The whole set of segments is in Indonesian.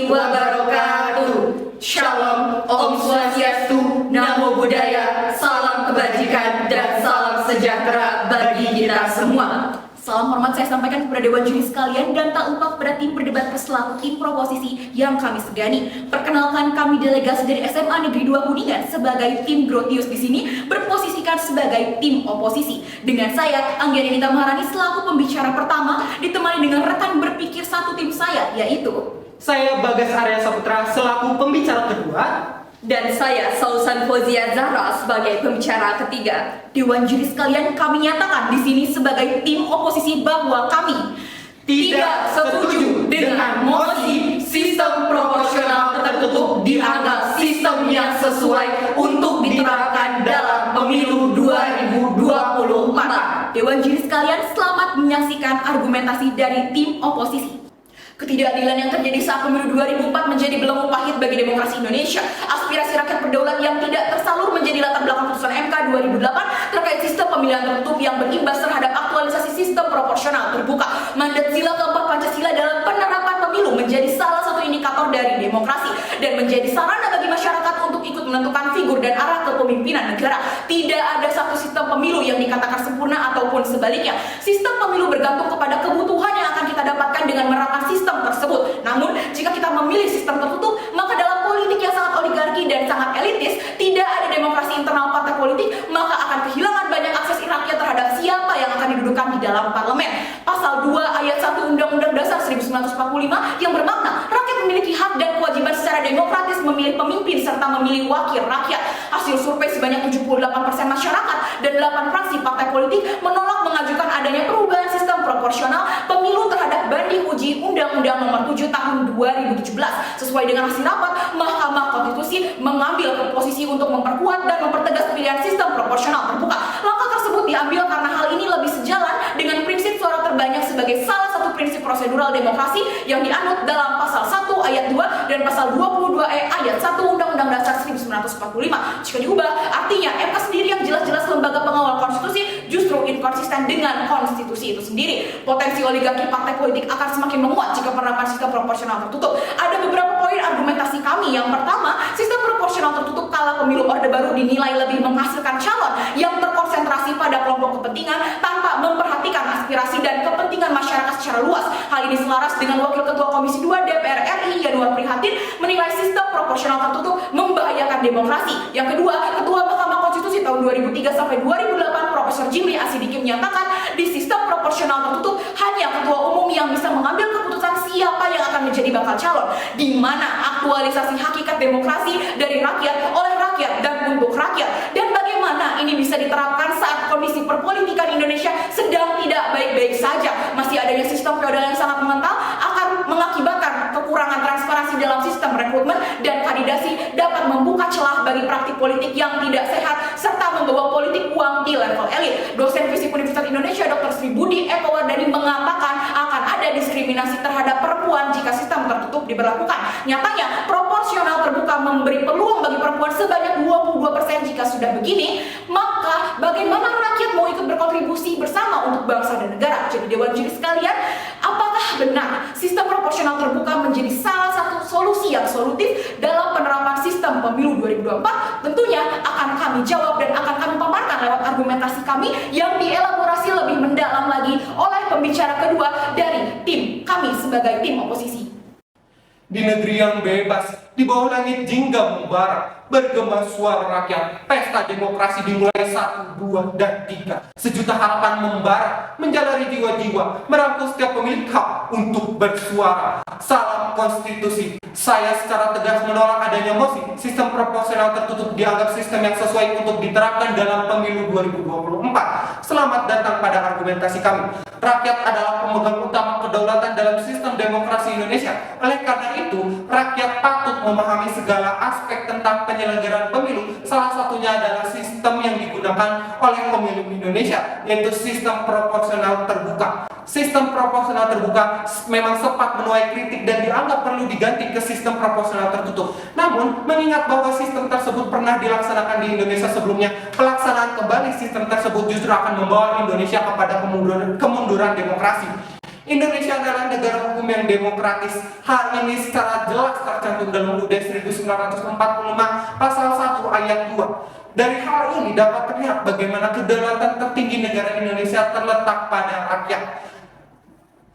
wabarakatuh. Shalom, Om Swastiastu, Namo Buddhaya, salam kebajikan dan salam sejahtera bagi kita semua. Salam hormat saya sampaikan kepada Dewan Juri sekalian dan tak lupa kepada tim berdebat selaku tim proposisi yang kami segani. Perkenalkan, kami delegasi dari SMA Negeri 2 Kuningan sebagai tim Grotius di sini berposisikan sebagai tim oposisi. Dengan saya, Anggianita Maharani selaku pembicara pertama, ditemani dengan rekan berpikir satu tim saya, yaitu saya Bagas Arya Saputra selaku pembicara kedua. Dan saya Sausan Fauzia Zahra sebagai pembicara ketiga. Dewan Juri sekalian, kami nyatakan di sini sebagai tim oposisi bahwa kami tidak setuju dengan mosi sistem proporsional tertutup dianggap sistem yang sesuai untuk diterapkan dalam pemilu 2024. Dewan Juri sekalian, selamat menyaksikan argumentasi dari tim oposisi. Ketidakadilan yang terjadi saat pemilu 2004 menjadi belenggu pahit bagi demokrasi Indonesia. Aspirasi rakyat berdaulat yang tidak tersalur menjadi latar belakang putusan MK 2008 terkait sistem pemilihan tertutup yang berimbas terhadap aktualisasi sistem proporsional terbuka. Mandat sila keempat Pancasila dalam penerapan pemilu menjadi salah satu indikator dari demokrasi dan menjadi sarana bagi masyarakat untuk ikut menentukan figur dan arah kepemimpinan negara. Tidak ada satu sistem pemilu yang dikatakan sempurna ataupun sebaliknya. Sistem pemilu bergantung kepada kebutuhan yang akan kita dapatkan dengan menerapkan sistem tersebut. Namun, jika kita memilih sistem tertutup, maka dalam politik yang sangat oligarki dan sangat elitis, tidak ada demokrasi internal partai politik, maka akan kehilangan banyak akses rakyat terhadap siapa yang akan didudukan di dalam parlemen. Pasal 2 ayat 1 Undang-Undang Dasar 1945 yang bermakna rakyat memiliki hak dan kewajiban secara demokratis memilih pemimpin serta memilih wakil rakyat. Hasil survei sebanyak 78% masyarakat dan 8 fraksi partai politik menolak mengajukan adanya perubahan sistem proporsional pemilu terhadap banding uji Undang-Undang Nomor 7 Tahun 2017. Sesuai dengan hasil rapat, Mahkamah Konstitusi mengambil posisi untuk memperkuat dan mempertegas pilihan sistem proporsional terbuka. Langkah tersebut diambil karena hal ini lebih sejalan dengan prinsip suara terbanyak sebagai salah satu prinsip prosedural demokrasi yang dianut dalam pasal 1 ayat 2 dan pasal 22E ayat 1 Undang-Undang Dasar 1945. Jika diubah, artinya MK sendiri yang jelas-jelas lembaga pengawal konstitusi justru inkonsisten dengan konstitusi itu sendiri. Potensi oligarki partai politik akan semakin menguat jika penerapan sistem proporsional tertutup. Ada beberapa poin argumentasi kami. Yang pertama, sistem proporsional tertutup kala pemilu Orde Baru dinilai lebih menghasilkan calon yang terkonsentrasi pada kelompok kepentingan tanpa memperhatikan aspirasi dan kepentingan masyarakat secara luas. Hal ini selaras dengan Wakil Ketua Komisi 2 DPR RI Yanuar Prihatin menilai sistem proporsional tertutup membahayakan demokrasi. Yang kedua, Ketua Mahkamah Konstitusi tahun 2003 sampai 2008 Profesor Jimli Asidiki menyatakan di sistem proporsional tertutup hanya ketua umum yang bisa mengambil keputusan siapa yang akan menjadi bakal calon, di mana aktualisasi hakikat demokrasi dari rakyat, oleh rakyat, dan untuk rakyat. Dan bagaimana ini bisa diterapkan saat kondisi perpolitikan Indonesia sedang tidak baik-baik saja. Masih adanya sistem feodal yang sangat mengental akan mengakibatkan kekurangan transparansi dalam sistem rekrutmen dan kandidasi dapat membuka celah bagi praktik politik yang tidak sehat serta membawa politik uang di level elit. Dosen Fisip Universitas Indonesia Dr. Sri Budi Eko Wardani mengatakan akan ada diskriminasi terhadap perempuan jika sistem tertutup diberlakukan. Nyatanya, proporsional terbuka memberi peluang bagi perempuan sebanyak 22%. Jika sudah begini, maka bagaimana rakyat mau ikut berkontribusi bersama untuk bangsa dan negara? Jadi Dewan Juri sekalian, apakah benar sistem proporsional terbuka menjadi salah satu solusi yang solutif dalam penerapan sistem pemilu 2024? Tentunya akan kami jawab dan akan kami paparkan lewat argumentasi kami yang dielaborasi lebih mendalam lagi oleh pembicara kedua dari tim kami sebagai tim oposisi. Di negeri yang bebas, di bawah langit jingga membara, bergema suara rakyat, pesta demokrasi dimulai 1, 2, dan 3. Sejuta harapan membara, menjalari jiwa-jiwa, merangkul setiap pemilik hak untuk bersuara. Salam konstitusi. Saya secara tegas menolak adanya mosi sistem proporsional tertutup dianggap sistem yang sesuai untuk diterapkan dalam pemilu 2024. Selamat datang pada argumentasi kami. Rakyat adalah pemegang utama kedaulatan dalam sistem demokrasi Indonesia. Oleh karena itu, rakyat patut memahami segala aspek tentang penyelenggaraan pemilu. Salah satunya adalah sistem yang digunakan oleh pemilu Indonesia, yaitu sistem proporsional terbuka. Sistem proporsional terbuka memang sempat menuai kritik dan dianggap perlu diganti ke sistem proporsional tertutup. Namun, mengingat bahwa sistem tersebut pernah dilaksanakan di Indonesia sebelumnya, pelaksanaan kembali sistem tersebut justru akan membawa Indonesia kepada kemunduran demokrasi. Indonesia adalah negara hukum yang demokratis. Hal ini secara jelas tercantum dalam UUD 1945 pasal 1 ayat 2. Dari hal ini dapat terlihat bagaimana kedaulatan tertinggi negara Indonesia terletak pada rakyat.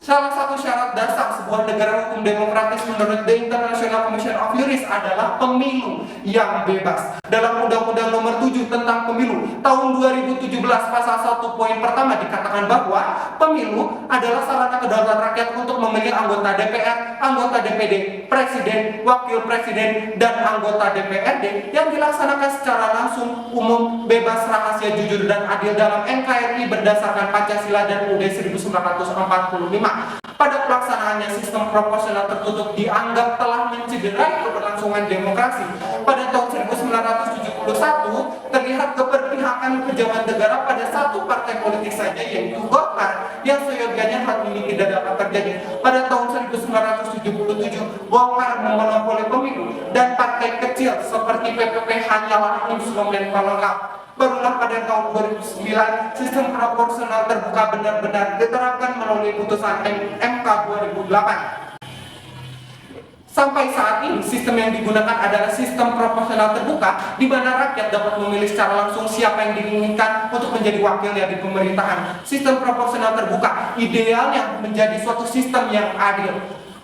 Salah satu syarat dasar sebuah negara hukum demokratis menurut The International Commission of Jurists adalah pemilu yang bebas. Dalam Undang-Undang Nomor 7 tentang Pemilu tahun 2017 pasal 1 poin pertama dikatakan bahwa pemilu adalah sarana kedaulatan rakyat untuk memilih anggota DPR, anggota DPD, presiden, wakil presiden, dan anggota DPRD yang dilaksanakan secara langsung, umum, bebas, rahasia, jujur, dan adil dalam NKRI berdasarkan Pancasila dan UUD 1945. Pada pelaksanaannya, sistem proporsional tertutup dianggap telah mencederai keberlangsungan demokrasi. Pada tahun 1971, terlihat keberpihakan pejabat negara pada satu partai politik saja, yaitu Golkar, yang seyogianya hal ini tidak dapat terjadi. Pada tahun 1977, Golkar memonopoli pemilu, dan partai kecil seperti PPP hanyalah instrumen pelengkap. Barulah pada tahun 2009, sistem proporsional terbuka benar-benar diterapkan melalui putusan MK 2008. Sampai saat ini, sistem yang digunakan adalah sistem proporsional terbuka, di mana rakyat dapat memilih secara langsung siapa yang diinginkan untuk menjadi wakilnya di pemerintahan. Sistem proporsional terbuka idealnya menjadi suatu sistem yang adil.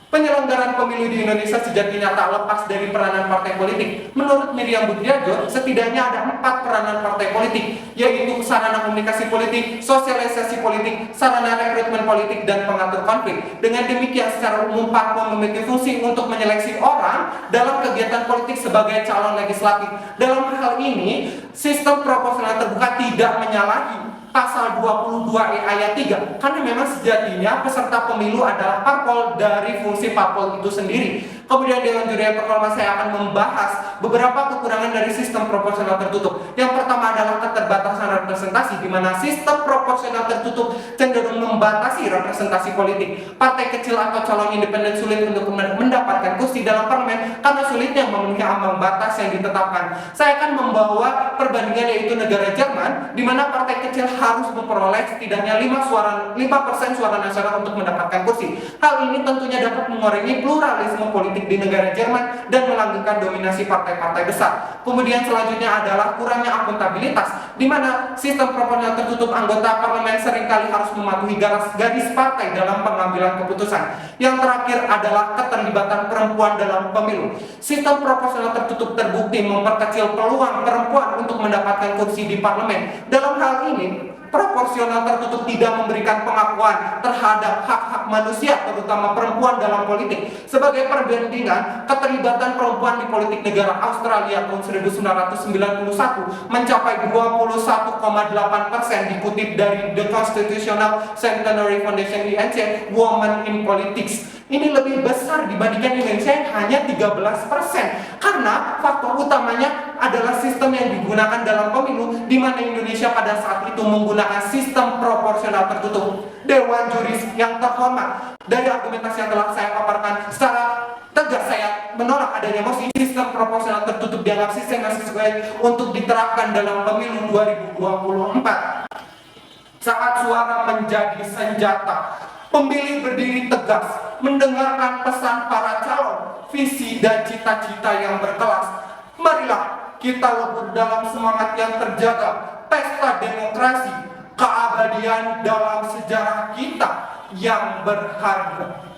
Penyelenggaraan pemilu di Indonesia sejatinya tak lepas dari peranan partai politik. Menurut Miriam Budjadjo, setidaknya ada 4 peranan partai politik, yaitu sarana komunikasi politik, sosialisasi politik, sarana rekrutmen politik, dan pengatur konflik. Dengan demikian, secara umum parpol memiliki fungsi untuk menyeleksi orang dalam kegiatan politik sebagai calon legislatif. Dalam hal ini, sistem proporsional terbuka tidak menyalahi pasal 22E ayat 3, karena memang sejatinya peserta pemilu adalah parpol dari fungsi parpol itu sendiri. Kemudian Dewan Juri Performa saya akan membahas beberapa kekurangan dari sistem proporsional tertutup. Yang pertama adalah keterbatasan representasi, di mana sistem proporsional tertutup cenderung membatasi representasi politik. Partai kecil atau calon independen sulit untuk mendapatkan kursi dalam parlemen karena sulitnya memenuhi ambang batas yang ditetapkan. Saya akan membawa perbandingan, yaitu negara Jerman, di mana partai kecil harus memperoleh setidaknya 5% suara nasional untuk mendapatkan kursi. Hal ini tentunya dapat mengurangi pluralisme politik di negara Jerman dan melanggengkan dominasi partai-partai besar. Kemudian selanjutnya adalah kurangnya akuntabilitas, di mana sistem proporsional tertutup anggota parlemen seringkali harus mematuhi garis partai dalam pengambilan keputusan. Yang terakhir adalah keterlibatan perempuan dalam pemilu. Sistem proporsional tertutup terbukti memperkecil peluang perempuan untuk mendapatkan kursi di parlemen. Dalam hal ini, proporsional tertutup tidak memberikan pengakuan terhadap hak-hak manusia, terutama perempuan dalam politik. Sebagai perbandingan, keterlibatan perempuan di politik negara Australia tahun 1991 mencapai 21,8%, dikutip dari The Constitutional Centenary Foundation INC Women in Politics. Ini lebih besar dibandingkan Indonesia yang hanya 13%, karena faktor utamanya adalah sistem yang digunakan dalam pemilu, di mana Indonesia pada saat itu menggunakan sistem proporsional tertutup. Dewan Juris yang terhormat, dari argumentasi yang telah saya paparkan, secara tegas saya menolak adanya mosi sistem proporsional tertutup dianggap sistem yang sesuai untuk diterapkan dalam pemilu 2024. Saat suara menjadi senjata, pemilih berdiri tegas, mendengarkan pesan para calon, visi dan cita-cita yang berkelas. Marilah kita lebur dalam semangat yang terjaga, pesta demokrasi, keabadian dalam sejarah kita yang berharga.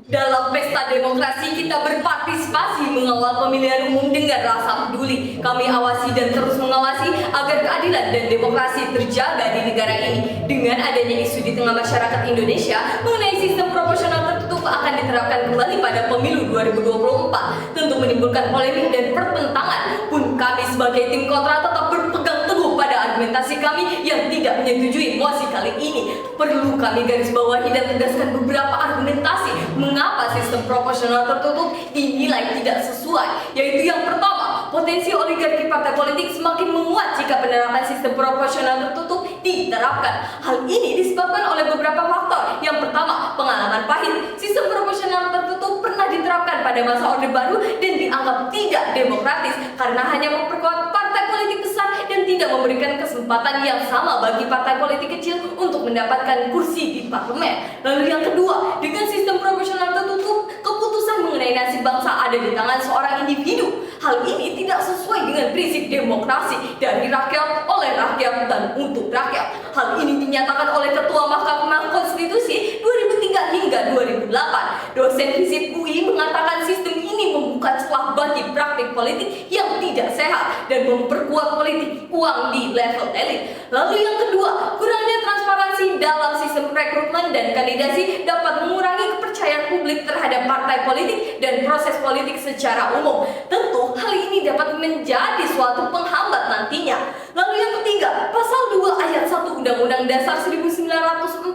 Dalam pesta demokrasi kita berpartisipasi mengawal pemilihan umum dengan rasa peduli. Kami awasi dan terus mengawasi agar keadilan dan demokrasi terjaga di negara ini. Dengan adanya isu di tengah masyarakat Indonesia mengenai sistem proporsional tertutup akan diterapkan kembali pada pemilu 2024, tentu menimbulkan polemik dan pertentangan. Pun kami sebagai tim kontra tetap berpegang teguh pada argumentasi kami yang tidak menyetujui mosi kali ini. Perlu kami garis bawahi dan tegaskan beberapa argumentasi mengapa sistem proporsional tertutup dinilai tidak sesuai, yaitu yang pertama, potensi oligarki partai politik semakin menguat jika penerapan sistem proporsional tertutup diterapkan. Hal ini disebabkan oleh beberapa faktor. Yang pertama, pengalaman pahit. Sistem proporsional tertutup pernah diterapkan pada masa Orde Baru dan dianggap tidak demokratis karena hanya memperkuat partai politik besar dan tidak memberikan kesempatan yang sama bagi partai politik kecil untuk mendapatkan kursi di parlemen. Lalu yang kedua, dengan sistem proporsional tertutup, keputusan mengenai nasib bangsa ada di tangan seorang individu. Hal ini tidak sesuai dengan prinsip demokrasi dari rakyat, oleh rakyat, dan untuk rakyat. Hal ini dinyatakan oleh Ketua Mahkamah Konstitusi 2003 hingga 2008. Dosen FISIP UI mengatakan sistem ini membuka celah bagi praktik politik yang tidak sehat dan memperkuat politik uang di level elit. Lalu yang kedua, kurangnya transparansi dalam sistem rekrutmen dan kandidasi dapat mengurangi kepercayaan publik terhadap partai politik dan proses politik secara umum. Tentu hal ini dapat menjadi suatu penghambat nantinya. Lalu yang ketiga, pasal 2 ayat 1 Undang-Undang Dasar 1945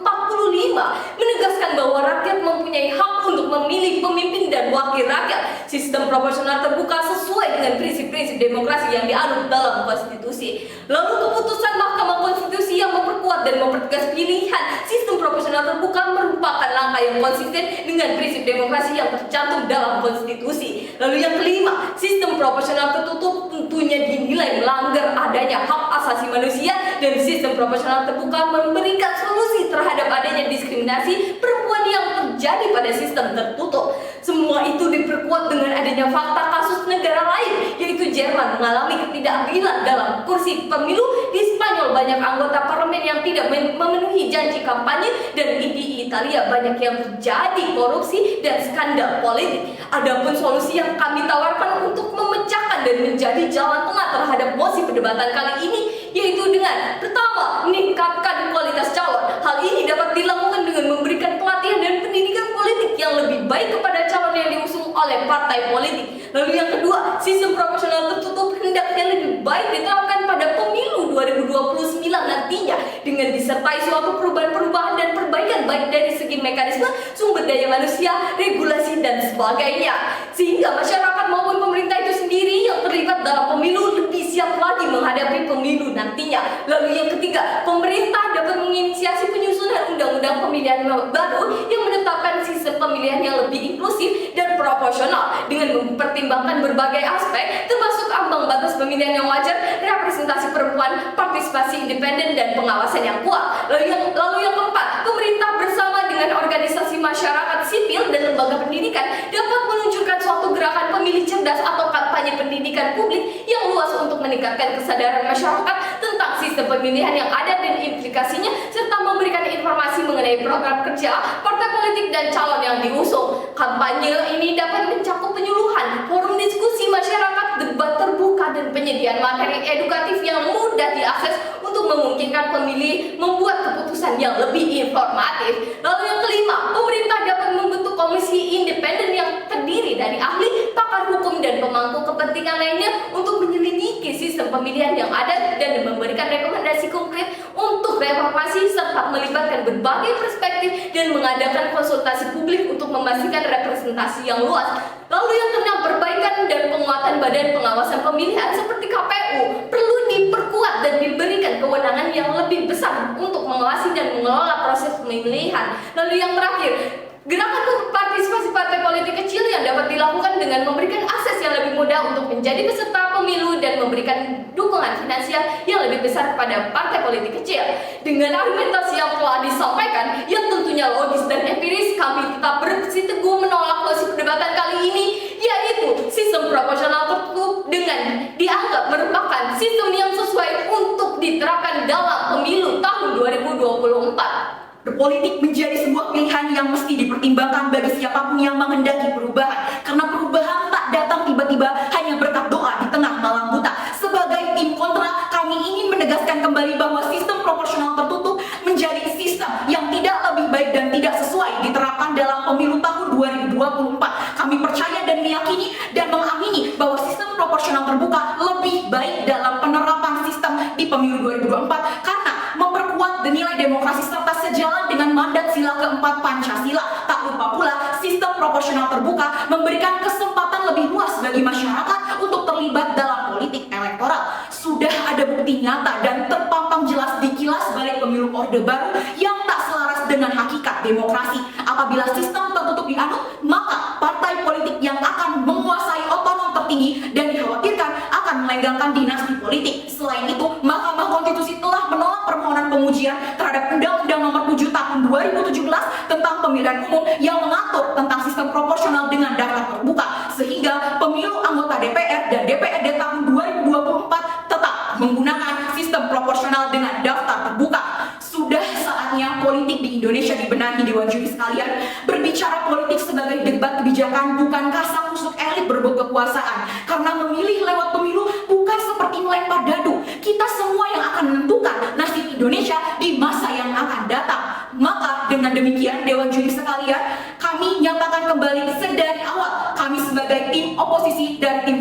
menegaskan bahwa rakyat mempunyai hak untuk memilih pemimpin dan wakil rakyat. Sistem proporsional terbuka sesuai dengan prinsip-prinsip demokrasi yang dianut dalam konstitusi. Lalu keputusan Mahkamah Konstitusi yang memperkuat dan mempertegas pilihan sistem proporsional terbuka merupakan langkah yang konsisten dengan prinsip demokrasi yang tercantum dalam konstitusi. Lalu yang kelima, sistem proporsional tertutup tentunya dinilai melanggar adanya hak asasi manusia, dan sistem proporsional terbuka memberikan solusi terhadap adanya diskriminasi perempuan yang terjadi pada sistem tertutup. Semua itu diperkuat dengan adanya fakta kasus negara lain, yaitu Jerman mengalami ketidakadilan dalam kursi pemilu. Di Spanyol banyak anggota parlemen yang tidak memenuhi janji kampanye, dan di Italia banyak yang terjadi korupsi dan skandal politik. Adapun solusi yang kami tawarkan untuk memecahkan dan menjadi jalan tengah terhadap mosi perdebatan kali ini, yaitu dengan pertama, meningkatkan kualitas calon. Hal ini dapat dilakukan dengan memberikan pelatihan dan pendidikan politik yang lebih baik kepada calon yang diusung oleh partai politik. Lalu yang kedua, sistem proporsional tertutup hendaknya lebih baik diterapkan pada pemilu 2029 nantinya dengan disertai suatu perubahan-perubahan dan perbaikan baik dari segi mekanisme, sumber daya manusia, regulasi, dan sebagainya, sehingga masyarakat maupun pemerintah itu sendiri yang terlibat dalam pemilu lebih siap lagi menghadapi pemilu nantinya. Lalu yang ketiga, pemerintah dapat menginisiasi penyusunan undang-undang pemilihan baru yang menetapkan sistem pemilihan yang lebih inklusif dan proporsional dengan mempertimbangkan berbagai aspek, termasuk ambang batas pemilihan yang wajar, representasi perempuan, partisipasi independen, dan pengawasan yang kuat. Lalu yang keempat, pemerintah bersama dengan organisasi masyarakat sipil dan lembaga pendidikan dapat meluncurkan suatu gerakan pemilih cerdas atau kampanye pendidikan publik yang luas untuk meningkatkan kesadaran masyarakat tentang sistem pemilihan yang ada dan implikasinya, serta memberikan informasi mengenai program kerja, partai politik, dan calon yang diusung. Kampanye ini dapat mencakup penyuluhan, forum diskusi masyarakat, debat terbuka, dan penyediaan materi edukatif yang mudah diakses untuk memungkinkan pemilih membuat keputusan yang lebih informatif. Lalu yang kelima, pemerintah dapat membentuk komisi independen yang terdiri dari ahli, pakar hukum, dan pemangku kepentingan lainnya untuk menyelidiki sistem pemilihan yang ada dan memberikan rekomendasi konkret untuk reformasi, serta melibatkan berbagai perspektif dan mengadakan konsultasi publik untuk memastikan representasi yang luas. Lalu yang keenam, perbaikan dan penguatan badan pengawasan pemilihan seperti KPU perlu diperkuat dan diberikan kewenangan yang lebih besar untuk mengawasi dan mengelola proses pemilihan. Lalu yang terakhir, gerakan partisipasi partai politik kecil yang dapat dilakukan dengan memberikan akses yang lebih mudah untuk menjadi peserta pemilu dan memberikan dukungan finansial yang lebih besar kepada partai politik kecil. Dengan argumentasi yang telah disampaikan, yang tentunya logis dan empiris, kami tetap bersiteguh menolak mosi perdebatan kali ini, yaitu sistem proporsional tertutup dengan dianggap merupakan sistem yang sesuai untuk diterapkan dalam pemilu tahun 2024. Berpolitik menjadi sebuah pilihan yang mesti dipertimbangkan bagi siapapun yang menghendaki perubahan, karena perubahan tak datang tiba-tiba hanya berkat doa di tengah malam buta. Sebagai tim kontra, kami ingin menegaskan kembali bahwa sistem proporsional tertutup menjadi sistem yang tidak lebih baik dan tidak sesuai diterapkan dalam pemilu tahun 2024. Kami percaya dan meyakini dan mengamini bahwa sistem proporsional terbuka lebih baik dalam penerapan sistem di pemilu 2024 karena memperkuat nilai demokrasi serta sejalan dengan mandat sila keempat Pancasila. Tak lupa pula, sistem proporsional terbuka memberikan kesempatan lebih luas bagi masyarakat untuk terlibat dalam politik elektoral. Sudah ada bukti nyata dan terpampang jelas di kilas balik pemilu Orde Baru yang tak selaras dengan hakikat demokrasi. Apabila sistem tertutup dianut, maka partai politik yang akan menguasai otonom tertinggi dan dikhawatirkan akan melenggangkan dinasti politik. Selain itu, 2017 tentang pemilihan umum yang mengatur tentang sistem proporsional dengan daftar terbuka, sehingga pemilu anggota DPR dan DPRD tahun 2024 tetap menggunakan sistem proporsional dengan daftar terbuka. Sudah saatnya politik di Indonesia dibenahi, Dewan Juri sekalian. Berbicara politik sebagai debat kebijakan bukan kasak-kusuk elit berebut kekuasaan. Karena memilih lewat pemilu bukan seperti melempar dadu. Kita semua yang akan menentukan nasib Indonesia di masa yang akan datang. Maka dengan demikian, Dewan Juri sekalian, kami nyatakan kembali sedari awal kami sebagai tim oposisi dari tim